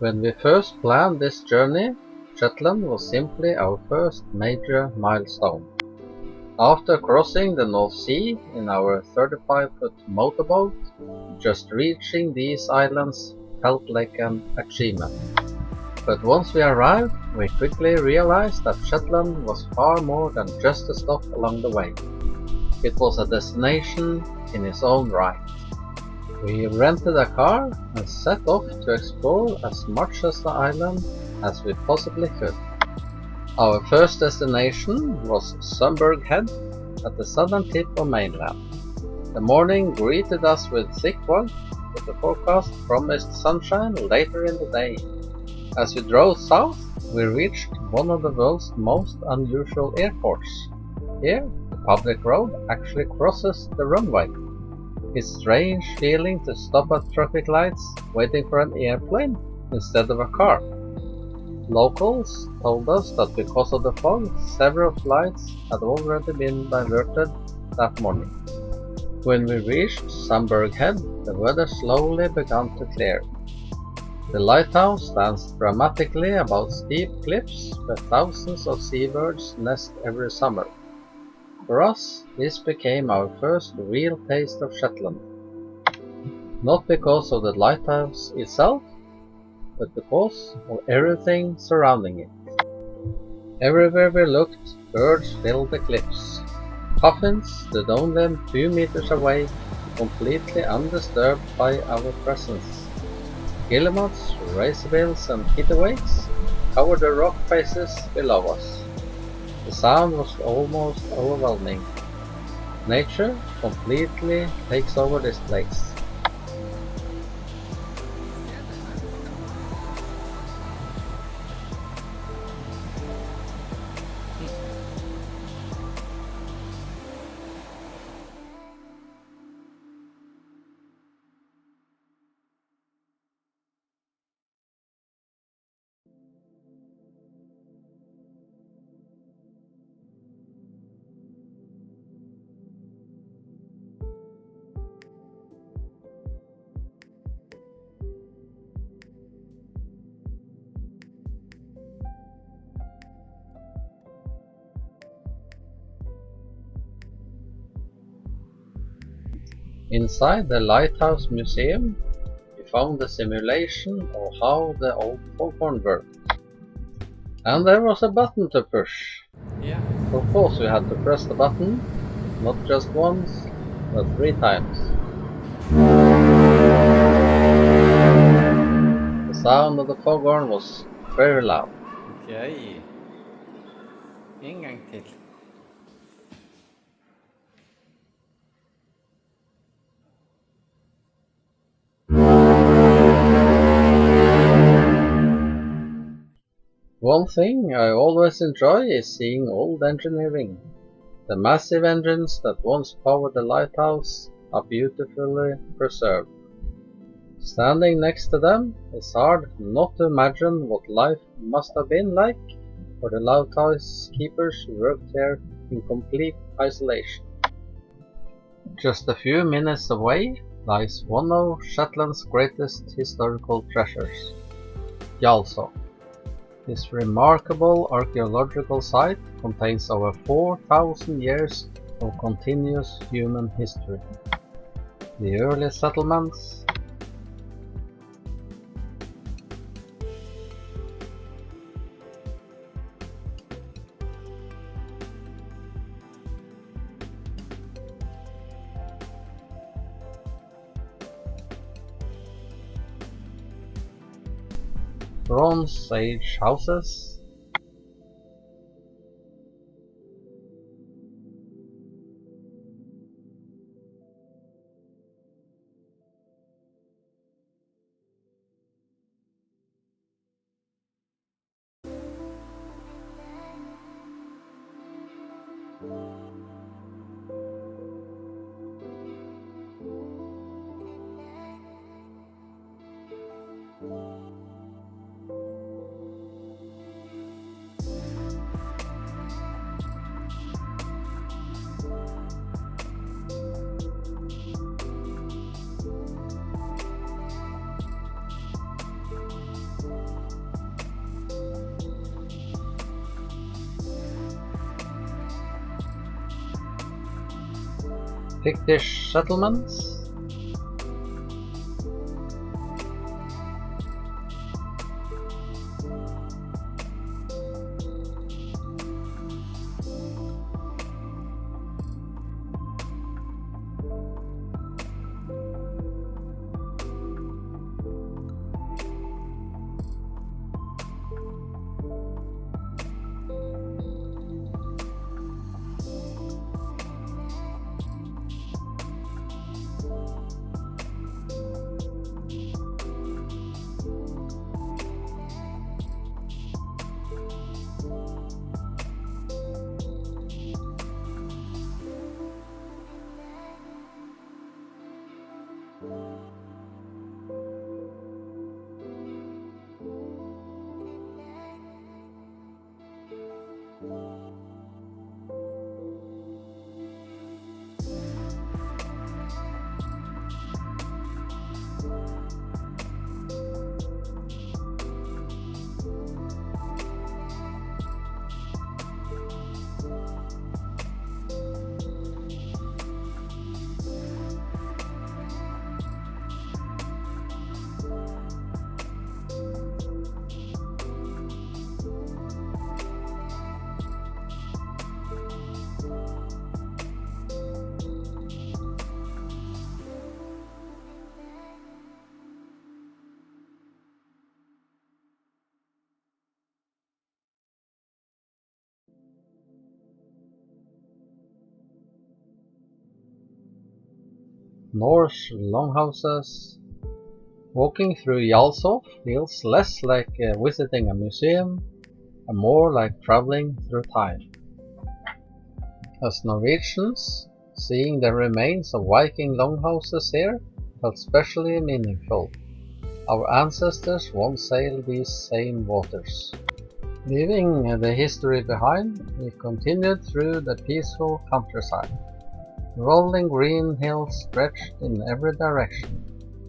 When we first planned this journey, Shetland was simply our first major milestone. After crossing the North Sea in our 35-foot motorboat, just reaching these islands felt like an achievement. But once we arrived, we quickly realized that Shetland was far more than just a stop along the way. It was a destination in its own right. We rented a car and set off to explore as much of the island as we possibly could. Our first destination was Sumburgh Head at the southern tip of mainland. The morning greeted us with thick fog, but the forecast promised sunshine later in the day. As we drove south, we reached one of the world's most unusual airports. Here, the public road actually crosses the runway. It's a strange feeling to stop at traffic lights waiting for an airplane instead of a car. Locals told us that because of the fog, several flights had already been diverted that morning. When we reached Sumburgh Head, the weather slowly began to clear. The lighthouse stands dramatically above steep cliffs where thousands of seabirds nest every summer. For us, this became our first real taste of Shetland. Not because of the lighthouse itself, but because of everything surrounding it. Everywhere we looked, birds filled the cliffs. Puffins stood only 2 meters away, completely undisturbed by our presence. Guillemots, razorbills and kittiwakes covered the rock faces below us. The sound was almost overwhelming. Nature completely takes over this place. Inside the Lighthouse Museum, we found a simulation of how the old foghorn worked. And there was a button to push. Yeah. Of course we had to press the button, not just once, but 3 times. The sound of the foghorn was very loud. Ok. En gang til. One thing I always enjoy is seeing old engineering. The massive engines that once powered the lighthouse are beautifully preserved. Standing next to them, it's hard not to imagine what life must have been like for the lighthouse keepers who worked here in complete isolation. Just a few minutes away lies one of Shetland's greatest historical treasures, Jarlshof. This remarkable archaeological site contains over 4,000 years of continuous human history. The early settlements, Bronze Age houses, Pictish settlements. Norse longhouses. Walking through Jarlshof feels less like visiting a museum and more like traveling through time. As Norwegians, seeing the remains of Viking longhouses here felt specially meaningful. Our ancestors once sailed these same waters. Leaving the history behind, we continued through the peaceful countryside. Rolling green hills stretched in every direction.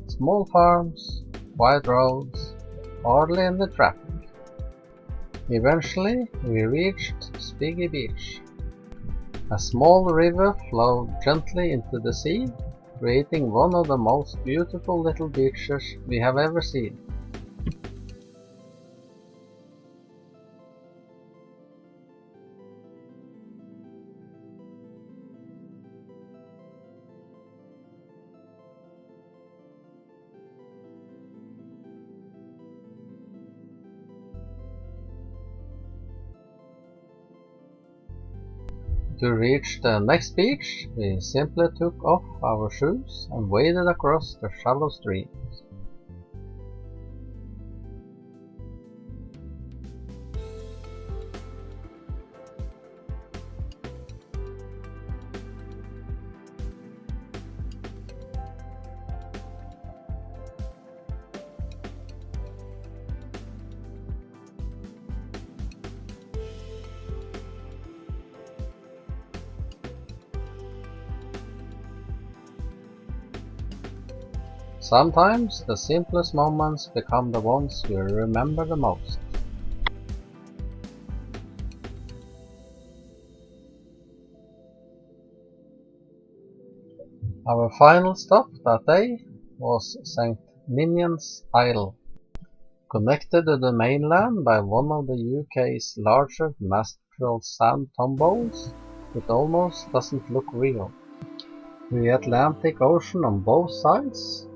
Small farms, wide roads, hardly any traffic. Eventually, we reached Spiggy Beach. A small river flowed gently into the sea, creating one of the most beautiful little beaches we have ever seen. To reach the next beach, we simply took off our shoes and waded across the shallow stream. Sometimes the simplest moments become the ones you remember the most. Our final stop that day was St. Ninian's Isle, connected to the mainland by one of the UK's larger natural sand tumbles. It almost doesn't look real. With the Atlantic Ocean on both sides,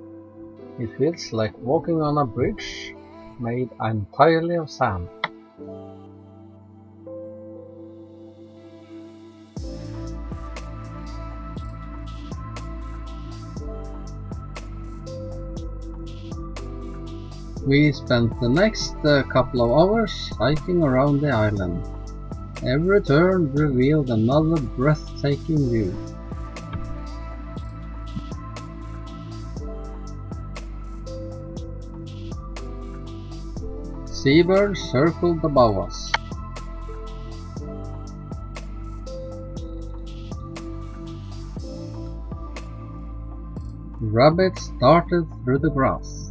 it feels like walking on a bridge made entirely of sand. We spent the next couple of hours hiking around the island. Every turn revealed another breathtaking view. Seabirds circled above us. Rabbits darted through the grass.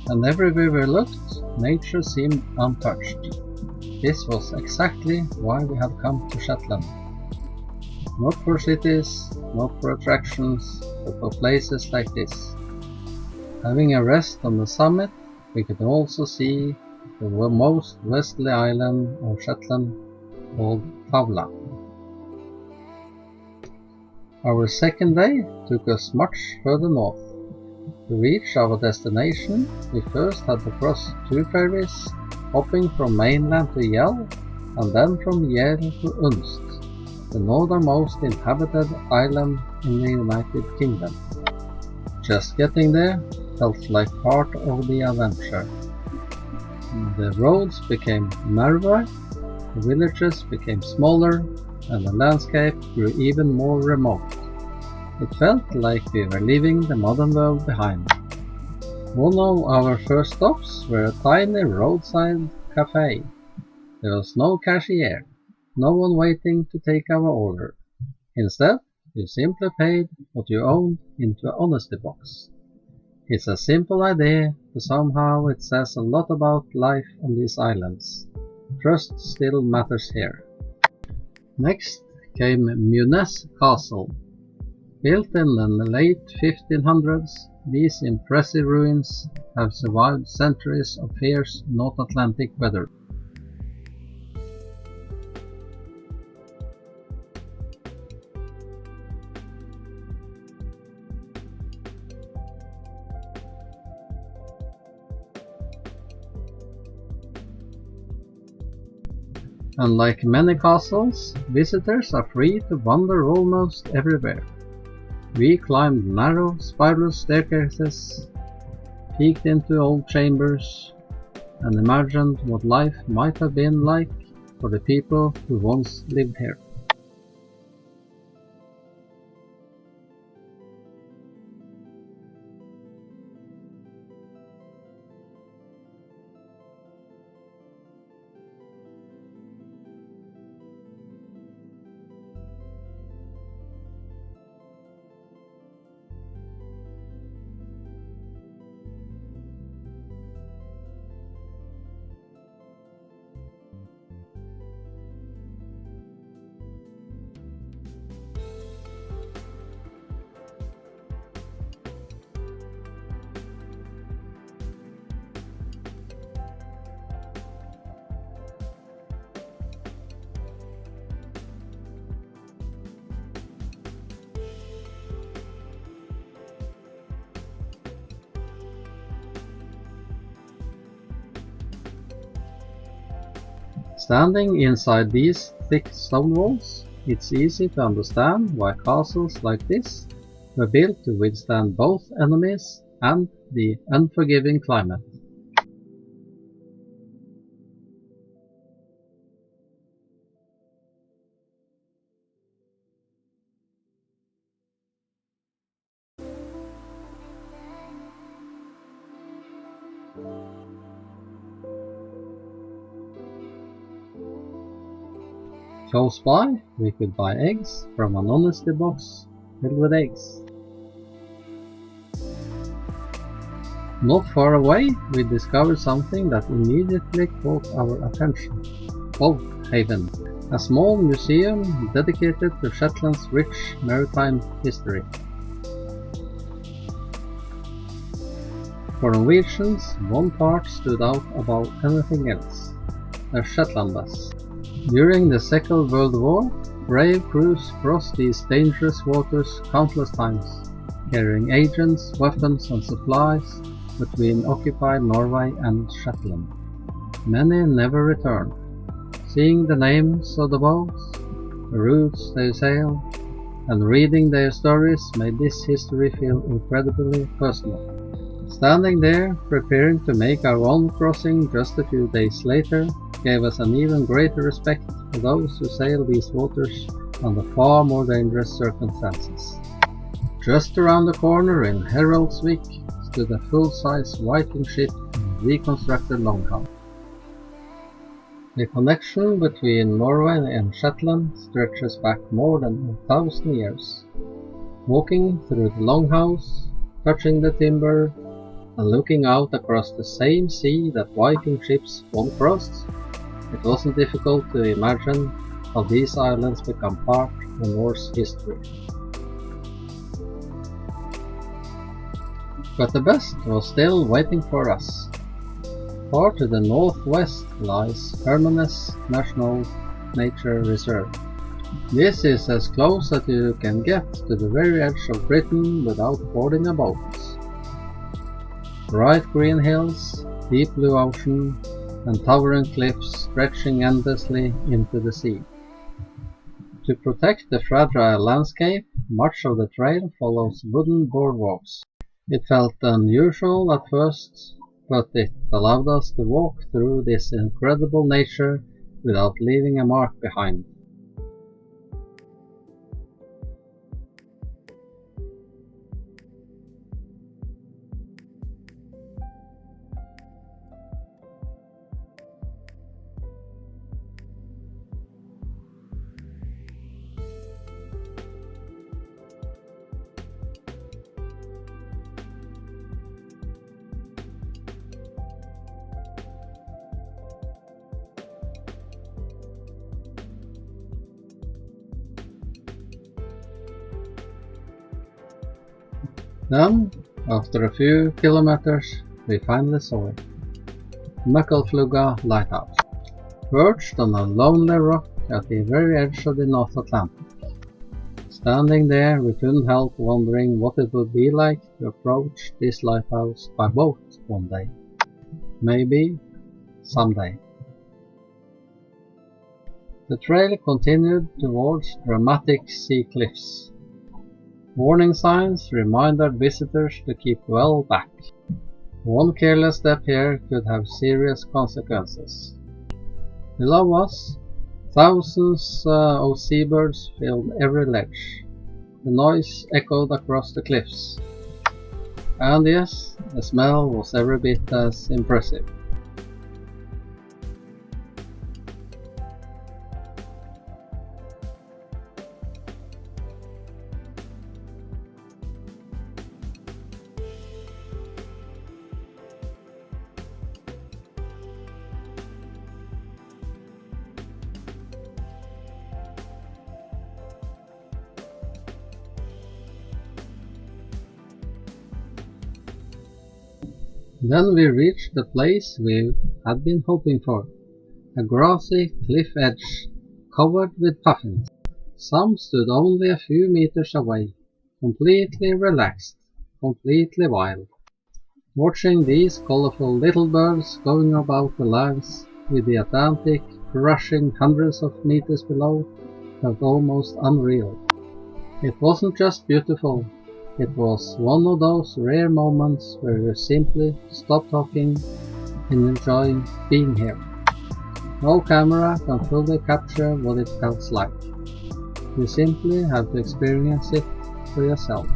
and everywhere we looked, nature seemed untouched. This was exactly why we had come to Shetland. Not for cities, not for attractions, but for places like this. Having a rest on the summit, we could also see the most westerly island of Shetland, called Thorshavn. Our second day took us much further north. To reach our destination, we first had to cross 2 ferries, hopping from mainland to Yell, and then from Yell to Unst, the northernmost inhabited island in the United Kingdom. Just getting there felt like part of the adventure. The roads became narrower, the villages became smaller, and the landscape grew even more remote. It felt like we were leaving the modern world behind. One of our first stops were a tiny roadside cafe. There was no cashier, no one waiting to take our order. Instead, you simply paid what you owned into an honesty box. It's a simple idea, but somehow it says a lot about life on these islands. Trust still matters here. Next came Hermaness Castle. Built in the late 1500s, these impressive ruins have survived centuries of fierce North Atlantic weather. Unlike many castles, visitors are free to wander almost everywhere. We climbed narrow spiral staircases, peeked into old chambers, and imagined what life might have been like for the people who once lived here. Standing inside these thick stone walls, it's easy to understand why castles like this were built to withstand both enemies and the unforgiving climate. Close by, we could buy eggs from an honesty box filled with eggs. Not far away, we discovered something that immediately caught our attention. Thorshavn, a small museum dedicated to Shetland's rich maritime history. For Norwegians, one part stood out above anything else: their Shetland bus. During the Second World War, brave crews crossed these dangerous waters countless times, carrying agents, weapons and supplies between occupied Norway and Shetland. Many never returned. Seeing the names of the boats, the routes they sailed, and reading their stories made this history feel incredibly personal. Standing there, preparing to make our own crossing just a few days later, gave us an even greater respect for those who sail these waters under far more dangerous circumstances. Just around the corner in Jarlshof stood a full-size Viking ship and reconstructed longhouse. The connection between Norway and Shetland stretches back more than 1,000 years. Walking through the longhouse, touching the timber, and looking out across the same sea that Viking ships once crossed, it wasn't difficult to imagine how these islands become part of Norse history. But the best was still waiting for us. Far to the northwest lies Hermaness Nature Reserve. This is as close as you can get to the very edge of Britain without boarding a boat. Bright green hills, deep blue ocean, and towering cliffs stretching endlessly into the sea. To protect the fragile landscape, much of the trail follows wooden boardwalks. It felt unusual at first, but it allowed us to walk through this incredible nature without leaving a mark behind. Then, after a few kilometers, we finally saw it. Muckle Flugga Lighhouse, perched on a lonely rock at the very edge of the North Atlantic. Standing there, we couldn't help wondering what it would be like to approach this lighthouse by boat one day. Maybe someday. The trail continued towards dramatic sea cliffs. Warning signs reminded visitors to keep well back. One careless step here could have serious consequences. Below us, thousands of seabirds filled every ledge. The noise echoed across the cliffs. And yes, the smell was every bit as impressive. Then we reached the place we had been hoping for, a grassy cliff edge covered with puffins. Some stood only a few meters away, completely relaxed, completely wild. Watching these colorful little birds going about the lives with the Atlantic rushing hundreds of meters below felt almost unreal. It wasn't just beautiful. It was one of those rare moments where you simply stop talking and enjoy being here. No camera can fully capture what it felt like. You simply have to experience it for yourself.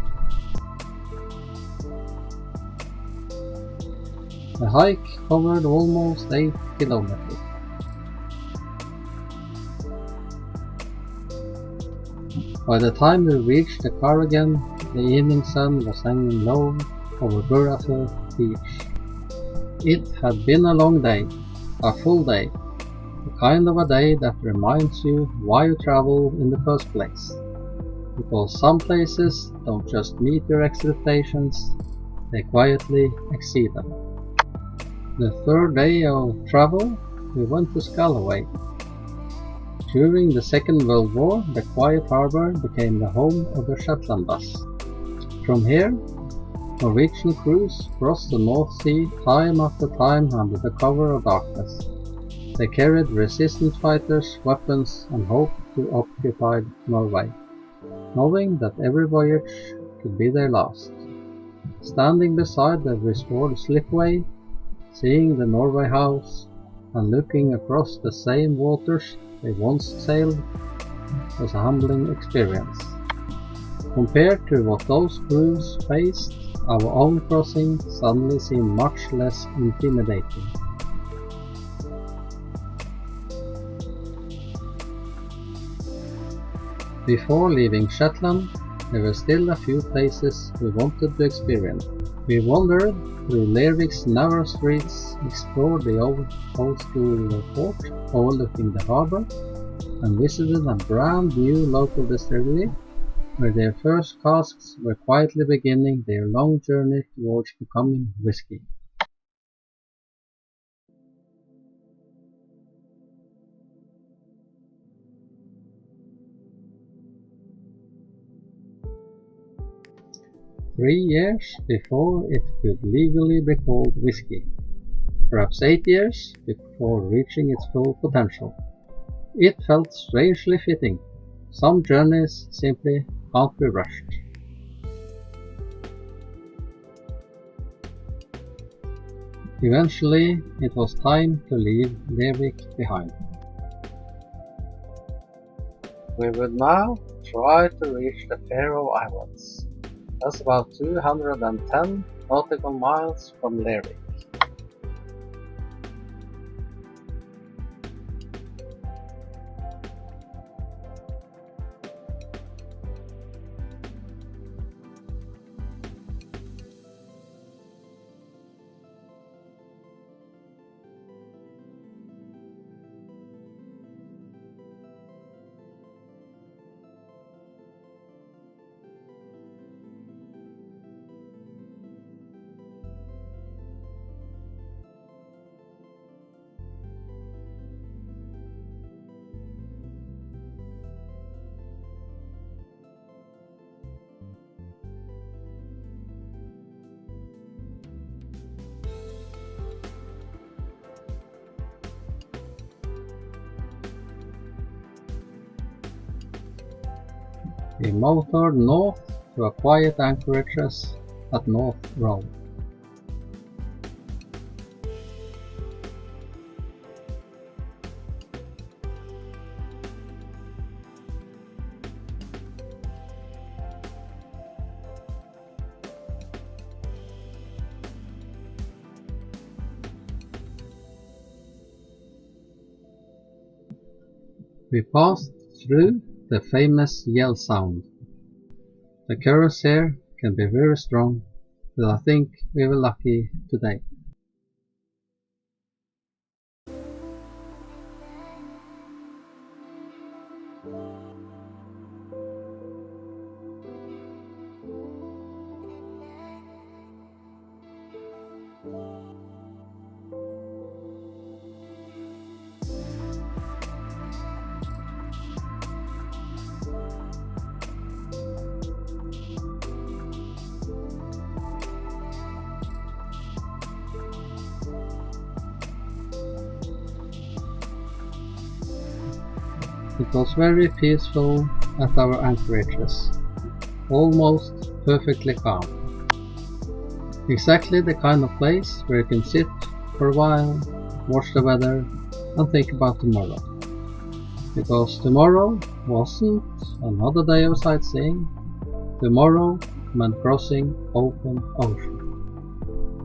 The hike covered almost 8 kilometers. By the time we reached the car again, the evening sun was hanging low over Bavaria beach. It had been a long day, a full day, the kind of a day that reminds you why you travel in the first place. Because some places don't just meet your expectations, they quietly exceed them. The third day of travel, we went to Scalloway. During the Second World War, the quiet harbour became the home of the Shetland bus. From here, Norwegian crews crossed the North Sea time after time under the cover of darkness. They carried resistance fighters, weapons, and hoped to occupy Norway, knowing that every voyage could be their last. Standing beside the restored slipway, seeing the Norway House, and looking across the same waters they once sailed was a humbling experience. Compared to what those crews faced, our own crossing suddenly seemed much less intimidating. Before leaving Shetland, there were still a few places we wanted to experience. We wondered through Lerwick's narrow streets, explored the old school port overlooking the harbour, and visited a brand new local distillery where their first casks were quietly beginning their long journey towards becoming whiskey. "3 years before it could legally be called whiskey, perhaps 8 years before reaching its full potential. It felt strangely fitting. Some journeys simply can't be rushed." Eventually, it was time to leave Lerwick behind. We would now try to reach the Faroe Islands. That's about 210 nautical miles from Lerwick. We motored north to a quiet anchorages at North Row. We passed through the famous Yell Sound. The currents here can be very strong, but I think we were lucky today. It was very peaceful at our anchorages, almost perfectly calm. Exactly the kind of place where you can sit for a while, watch the weather, and think about tomorrow. Because tomorrow wasn't another day of sightseeing. Tomorrow meant crossing open ocean.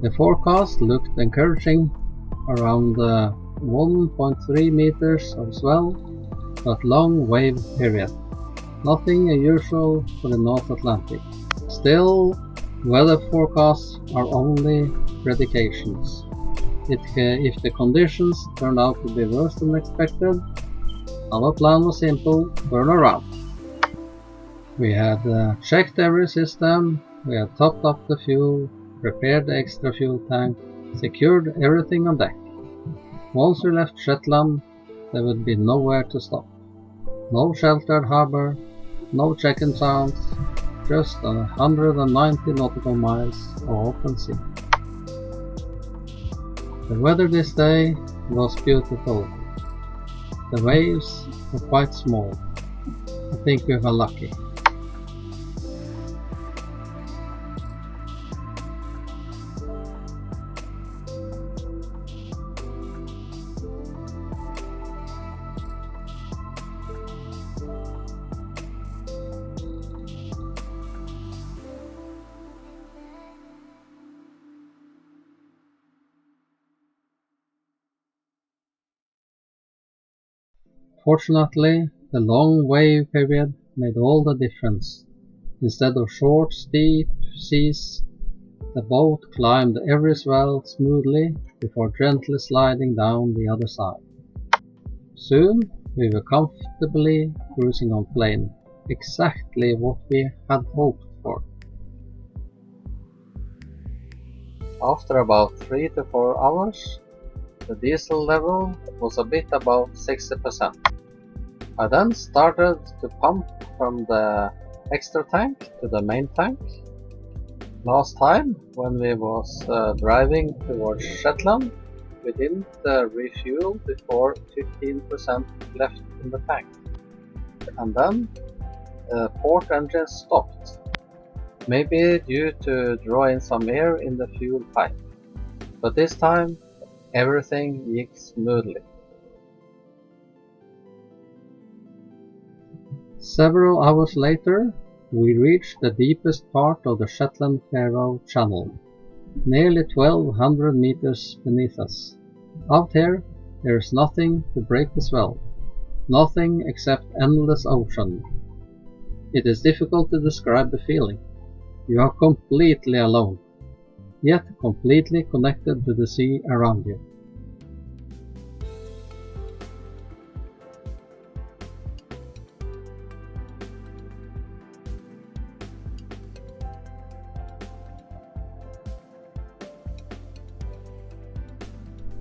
The forecast looked encouraging, around 1.3 meters of swell, but long wave period. Nothing unusual for the North Atlantic. Still, weather forecasts are only predications. If the conditions turned out to be worse than expected, our plan was simple: turn around. We had checked every system, we had topped up the fuel, prepared the extra fuel tank, secured everything on deck. Once we left Shetland, there would be nowhere to stop. No sheltered harbour, no check-in towns, just 190 nautical miles of open sea. The weather this day was beautiful. The waves were quite small. I think we were lucky. Fortunately, the long wave period made all the difference. Instead of short, steep seas, The boat climbed every swell smoothly before gently sliding down the other side. Soon we were comfortably cruising on plain, exactly what we had hoped for. After about 3 to 4 hours, the diesel level was a bit above 60%. I then started to pump from the extra tank to the main tank. Last time, when we was driving towards Shetland, we didn't refuel before 15% left in the tank. And then the port engine stopped, maybe due to drawing some air in the fuel pipe. But this time, everything gicked smoothly. Several hours later, we reached the deepest part of the Shetland-Faroe Channel, nearly 1200 meters beneath us. Out here, there is nothing to break the swell, nothing except endless ocean. It is difficult to describe the feeling. You are completely alone, yet completely connected to the sea around you.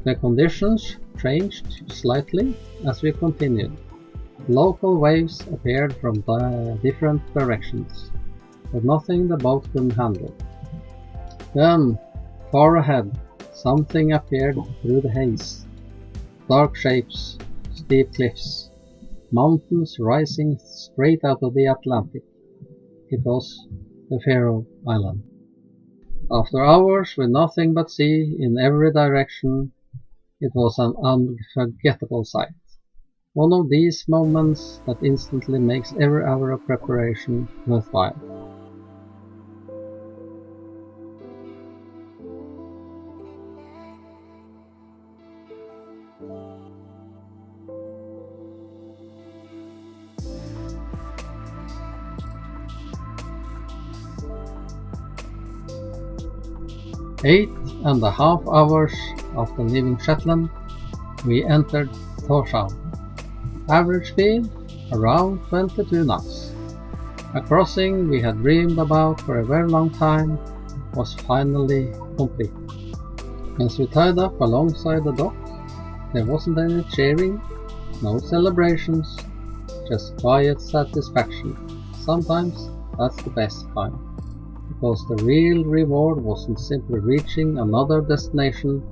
The conditions changed slightly as we continued. Local waves appeared from different directions, but nothing the boat couldn't handle. Then, far ahead, something appeared through the haze. Dark shapes, steep cliffs, mountains rising straight out of the Atlantic. It was the Faroe Islands. After hours with nothing but sea in every direction, it was an unforgettable sight. One of these moments that instantly makes every hour of preparation worthwhile. Eight and a half hours after leaving Shetland, we entered Thorshavn. Average speed around 22 knots. A crossing we had dreamed about for a very long time was finally complete. As we tied up alongside the dock, there wasn't any cheering, no celebrations, just quiet satisfaction. Sometimes that's the best kind. Because the real reward wasn't simply reaching another destination,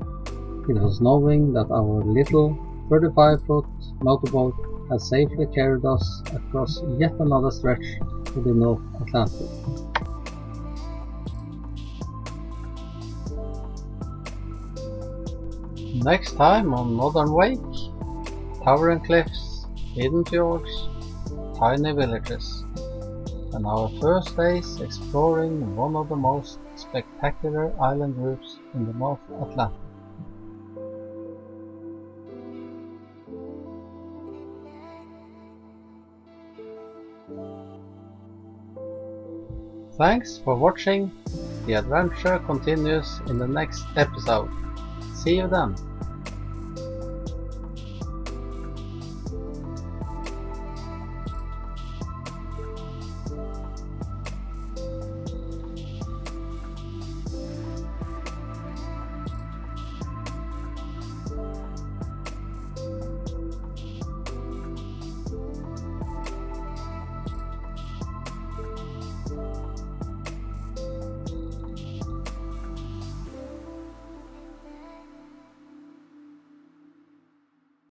it was knowing that our little 35-foot motorboat had safely carried us across yet another stretch of the North Atlantic. Next time on Modern Wake, towering cliffs, hidden fjords, tiny villages, and our first days exploring one of the most spectacular island groups in the North Atlantic. Thanks for watching. The adventure continues in the next episode. See you then!